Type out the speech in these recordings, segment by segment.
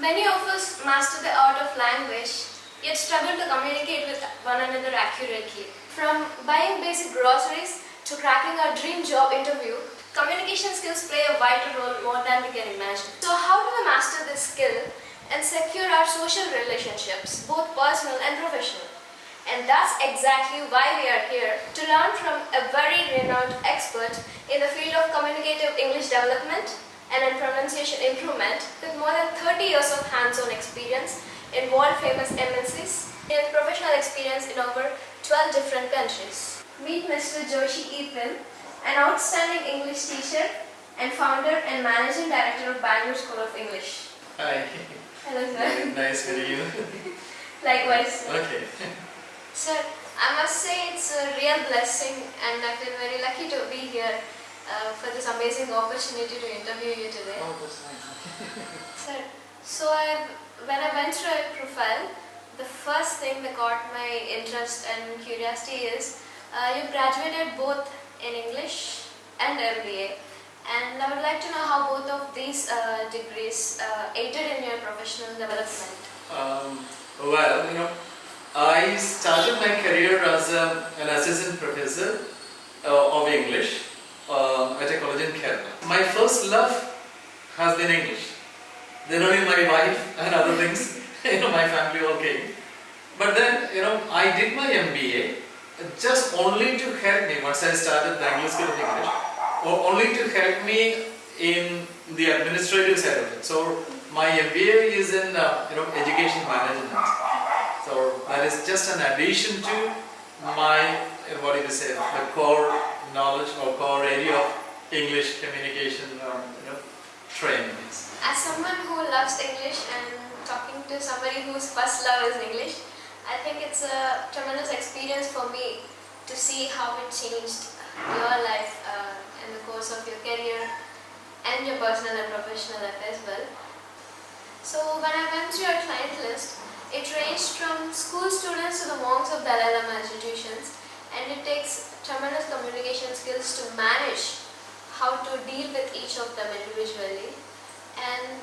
Many of us master the art of language, yet struggle to communicate with one another accurately. From buying basic groceries to cracking our dream job interview, communication skills play a vital role more than we can imagine. So how do we master this skill and secure our social relationships, both personal and professional? And that's exactly why we are here, to learn from a very renowned expert in the field of communicative English development and in pronunciation improvement with more than 30 years of hands-on experience in world-famous MNCs and professional experience in over 12 different countries. Meet Mr. Joshy Eapen, an outstanding English teacher and founder and managing director of Bangalore School of English. Hi. Hello, sir. Nice meeting you. Likewise. Okay. Sir, I must say it's a real blessing and I feel very lucky to be here for this amazing opportunity to interview you today. Oh, that's nice. Sir, so when I went through your profile, the first thing that caught my interest and curiosity is you graduated both in English and MBA, and I would like to know how both of these degrees aided in your professional development. Well, I started my career as an assistant professor of English at a college in Kerala. My first love has been English. Then only my wife and other things, my family all came. But then, I did my MBA just only to help me, once I started Bangalore School of English, or only to help me in the administrative side of it. So my MBA is in education management. So that is just an addition to my, the core knowledge or core area of English communication training. As someone who loves English and talking to somebody whose first love is English, I think it's a tremendous experience for me to see how it changed your life in the course of your career and your personal and professional life as well. So when I went through your client list, it ranged from school students to the monks of Dalai Lama institutions, and it takes tremendous communication skills to manage how to deal with each of them individually, and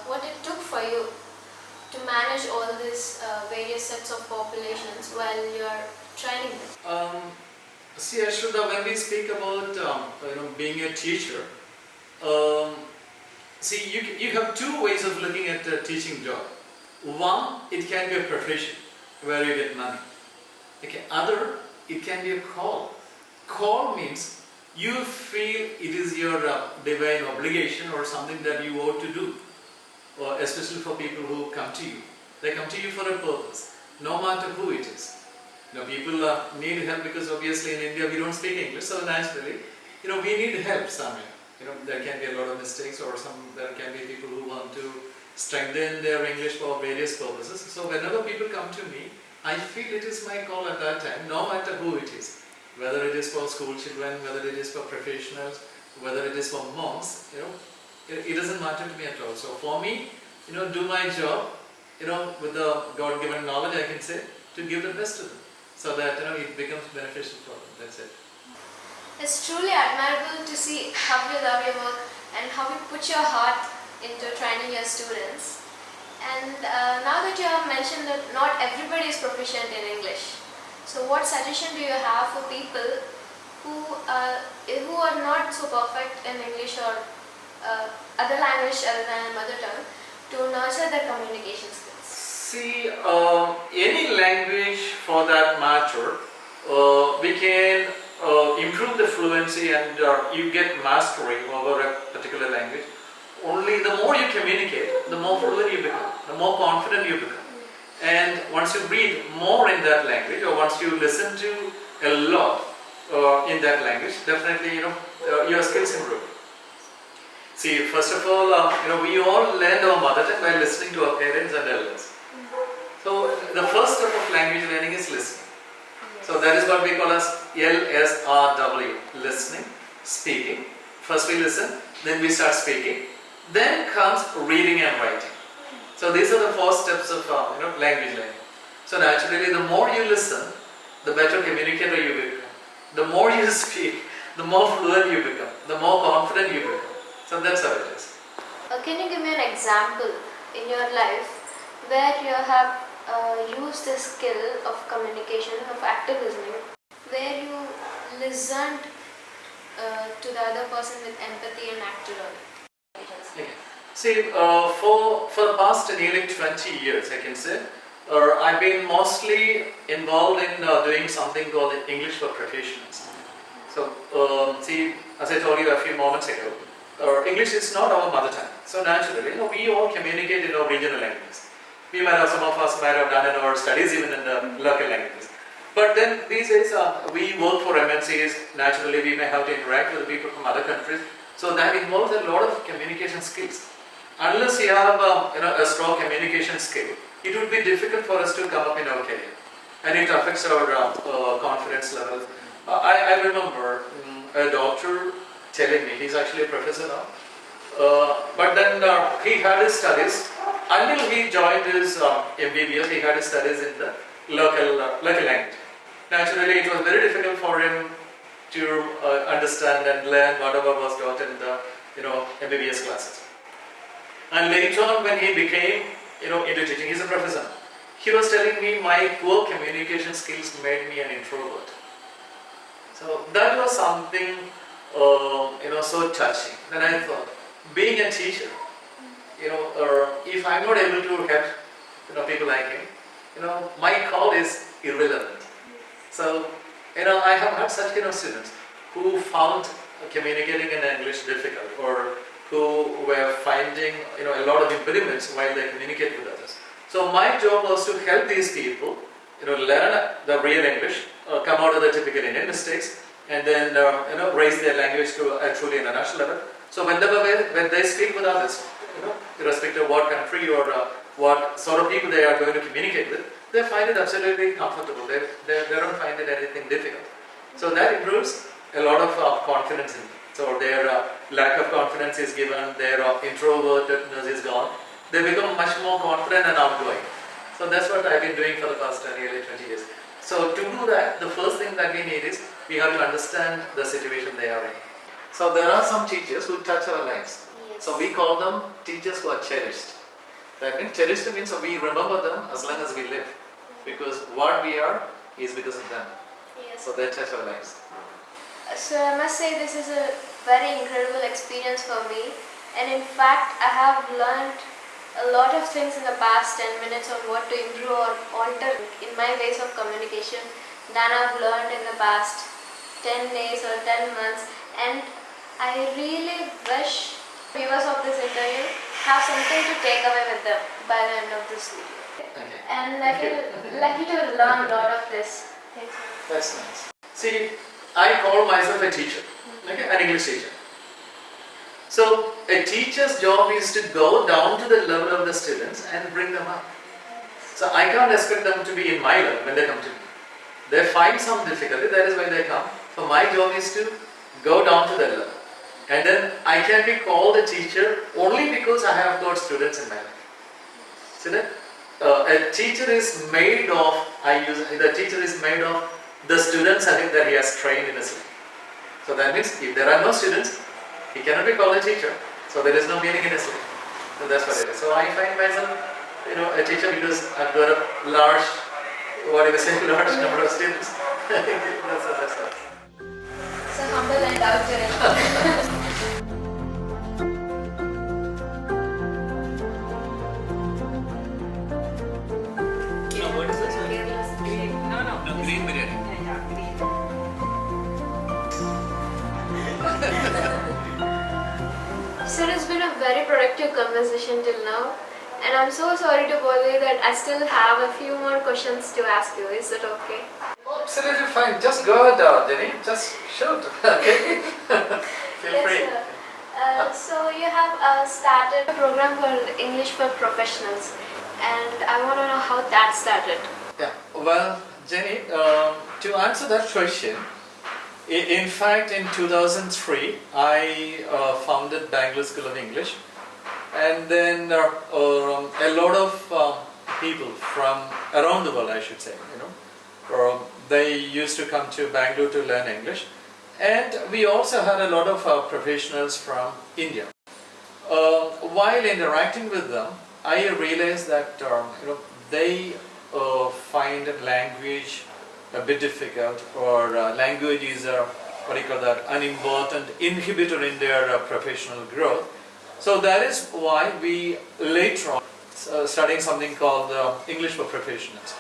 what it took for you to manage all these various sets of populations while you are training them. See, Ashritha, when we speak about being a teacher, see, you have two ways of looking at a teaching job. One, it can be a profession where you get money. Okay. Other, it can be a call. Call means you feel it is your divine obligation or something that you ought to do, or especially for people who come to you. They come to you for a purpose, no matter who it is. People need help because obviously in India we don't speak English, so naturally, we need help somewhere. There can be a lot of mistakes, or there can be people who want to strengthen their English for various purposes. So whenever people come to me, I feel it is my call at that time, no matter who it is. Whether it is for school children, whether it is for professionals, whether it is for monks, it doesn't matter to me at all. So for me, do my job, with the God-given knowledge, I can say, to give the best to them, so that it becomes beneficial for them. That's it. It's truly admirable to see how you love your work and how you put your heart into training your students. And now that you have mentioned that not everybody is proficient in English, so what suggestion do you have for people who are not so perfect in English or other language other than mother tongue to nurture their communication skills? See, any language for that matter, we can improve the fluency and you get mastery over a particular language. Only the more you communicate, the more fluent you become, the more confident you become. And once you read more in that language, or once you listen to a lot in that language, definitely your skills improve. See, first of all, we all learn our mother tongue by listening to our parents and elders. So the first step of language learning is listening. So that is what we call as LSRW, listening, speaking. First we listen, then we start speaking. Then comes reading and writing. So these are the 4 steps of language learning. So naturally, the more you listen, the better communicator you become. The more you speak, the more fluent you become, the more confident you become. So that's how it is. Can you give me an example in your life where you have used the skill of communication, of active listening, where you listened to the other person with empathy and acted on it? Okay. See, for the past nearly 20 years, I can say, I've been mostly involved in doing something called English for Professionals. So, see, as I told you a few moments ago, English is not our mother tongue. So naturally, we all communicate in our regional languages. Some of us might have done in our studies even in the local languages. But then these days, we work for MNCs. Naturally, we may have to interact with people from other countries. So that involves a lot of communication skills. Unless you have a strong communication skill, it would be difficult for us to come up in our career. And it affects our confidence level. I remember a doctor telling me, he's actually a professor now, but then he had his studies, until he joined his MBBS, he had his studies in the local language. Naturally, it was very difficult for him to understand and learn whatever was taught in the MBBS classes. And later on, when he became into teaching, he's a professor. He was telling me my poor communication skills made me an introvert. So that was something so touching. Then I thought, being a teacher, if I'm not able to help people like him, my call is irrelevant. So I have had such students who found communicating in English difficult, or who were finding a lot of impediments while they communicate with others. So my job was to help these people learn the real English, come out of the typical Indian mistakes, and then raise their language to a truly international level. So when they speak with others, irrespective of what country or what sort of people they are going to communicate with, they find it absolutely comfortable. They don't find it anything difficult. So that improves a lot of confidence in them. So their lack of confidence is given, their introvertedness is gone. They become much more confident and outgoing. So that's what I've been doing for the past nearly 20 years. So to do that, the first thing that we need is we have to understand the situation they are in. So there are some teachers who touch our lives. Yes. So we call them teachers who are cherished. That means cherished means we remember them as long as we live. Because what we are is because of them. Yes. So they touch our lives. So I must say this is a very incredible experience for me, and in fact I have learned a lot of things in the past 10 minutes on what to improve or alter in my ways of communication than I've learned in the past 10 days or 10 months, and I really wish viewers of this interview have something to take away with them by the end of this video. Okay. And lucky to learn a lot of this. Thanks. That's nice. See, I call myself a teacher, okay, an English teacher. So a teacher's job is to go down to the level of the students and bring them up. So I can't expect them to be in my level when they come to me. They find some difficulty, that is why they come. So my job is to go down to their level. And then I can be called a teacher only because I have got students in my life. See that? A teacher is made of, the teacher is made of the students that he has trained in his life. So that means if there are no students, he cannot be called a teacher. So there is no meaning in his life. So that's what it is. So I find myself, a teacher because I've got a large number of students. that's all. So humble and out there. What is this? Green. No, Green biryani. Yeah, green. So it's been a very productive conversation till now, and I'm so sorry to bother you that I still have a few more questions to ask you. Is that okay? Absolutely fine. Just go ahead, Jenny. Just shoot. Okay. Feel free. Sir. So you have started a program called English for Professionals, and I want to know how that started. Yeah. Well, Jenny, to answer that question, in fact, in 2003, I founded Bangalore School of English, and then a lot of people from around the world, I should say, they used to come to Bangalore to learn English, and we also had a lot of professionals from India. While interacting with them, I realized that they find language a bit difficult, or language is an important inhibitor in their professional growth. So that is why we later on studying something called English for Professionals.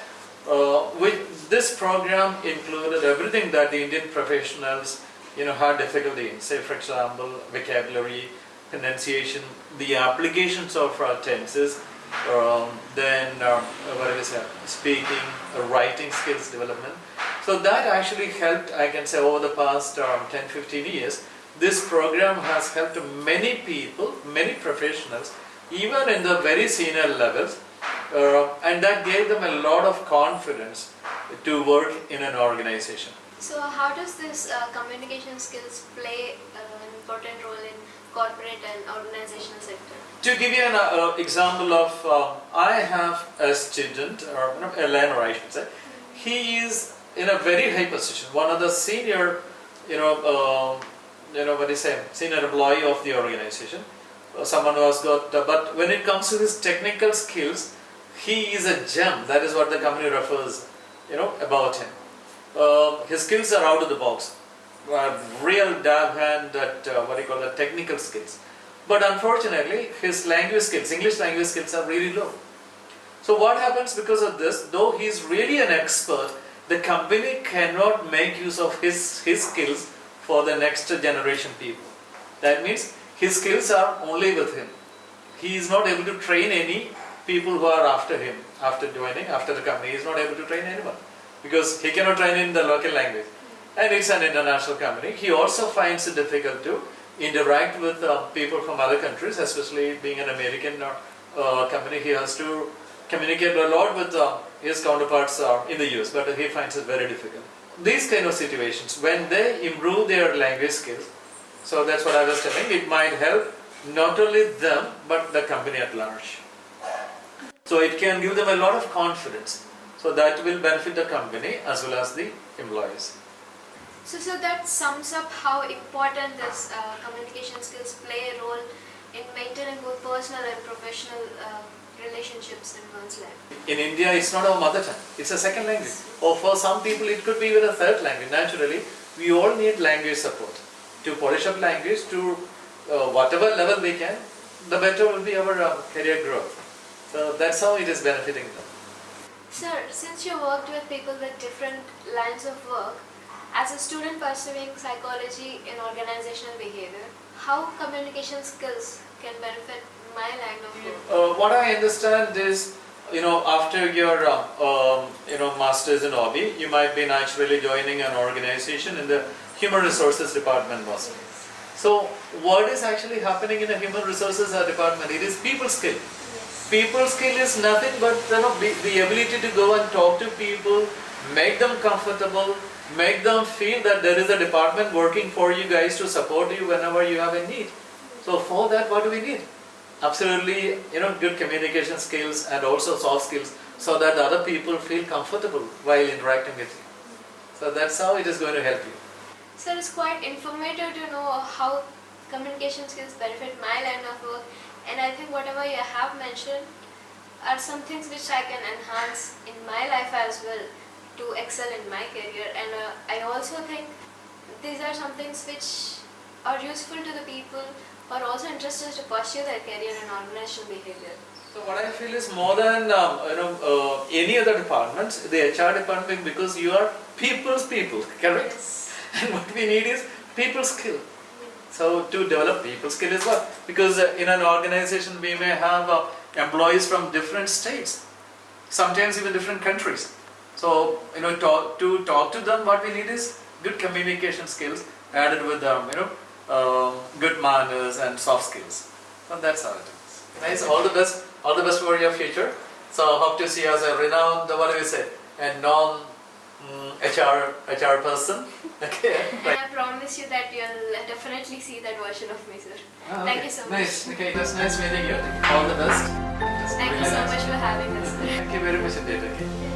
This program included everything that the Indian professionals had difficulty in. Say for example, vocabulary, pronunciation, the applications of tenses, then speaking, writing skills development. So that actually helped, I can say, over the past 10-15 years. This program has helped many people, many professionals, even in the very senior levels, and that gave them a lot of confidence to work in an organization. So how does this communication skills play an important role in corporate and organizational sector? To give you an example of, I have a student, or a learner I should say, he is in a very high position, one of the senior, senior employee of the organization, someone who has got, but when it comes to his technical skills, he is a gem. That is what the company refers, about him. His skills are out of the box, real dab hand at technical skills. But unfortunately, his language skills, English language skills, are really low. So what happens because of this? Though he is really an expert, the company cannot make use of his skills for the next generation people. That means his skills are only with him. He is not able to train any people who are after him, after the company. He is not able to train anyone because he cannot train in the local language. And it's an international company. He also finds it difficult to interact with people from other countries, especially being an American company. He has to communicate a lot with his counterparts in the US, but he finds it very difficult. These kind of situations, when they improve their language skills, so that's what I was telling, it might help not only them, but the company at large. So it can give them a lot of confidence. So that will benefit the company as well as the employees. So that sums up how important this communication skills play a role in maintaining both personal and professional relationships in one's life. In India, it's not our mother tongue, it's a second language. Or for some people, it could be even a third language. Naturally, we all need language support. To polish up language to whatever level we can, the better will be our career growth. So that's how it is benefiting them. Sir, since you worked with people with different lines of work, as a student pursuing psychology in organizational behavior, how communication skills can benefit my line of work? What I understand is, after your masters in hobby, you might be naturally joining an organization in the human resources department mostly. So what is actually happening in a human resources department? It is people skill. Yes. People skill is nothing but the ability to go and talk to people, make them comfortable, make them feel that there is a department working for you guys to support you whenever you have a need. So for that, what do we need? Absolutely, good communication skills and also soft skills, so that the other people feel comfortable while interacting with you. So that's how it is going to help you. Sir, it's quite informative to know how communication skills benefit my line of work, and I think whatever you have mentioned are some things which I can enhance in my life as well to excel in my career. And I also think these are some things which are useful to the people who are also interested to pursue their career in organizational behavior. So what I feel is more than any other departments, the HR department, because you are people's people, correct? Yes. And what we need is people skill. So to develop people skill is what? Because in an organization we may have employees from different states, sometimes even different countries. So to talk to them, what we need is good communication skills added with good manners and soft skills. So that's how it is. Nice. All the best for your future. So hope to see you as a renowned, a non HR person. Okay. And I promise you that you'll definitely see that version of me, sir. Okay. Thank you so much. Nice. Okay, it was nice meeting you. All the best. Thank you so much for having us, sir. Thank you very much indeed. Okay.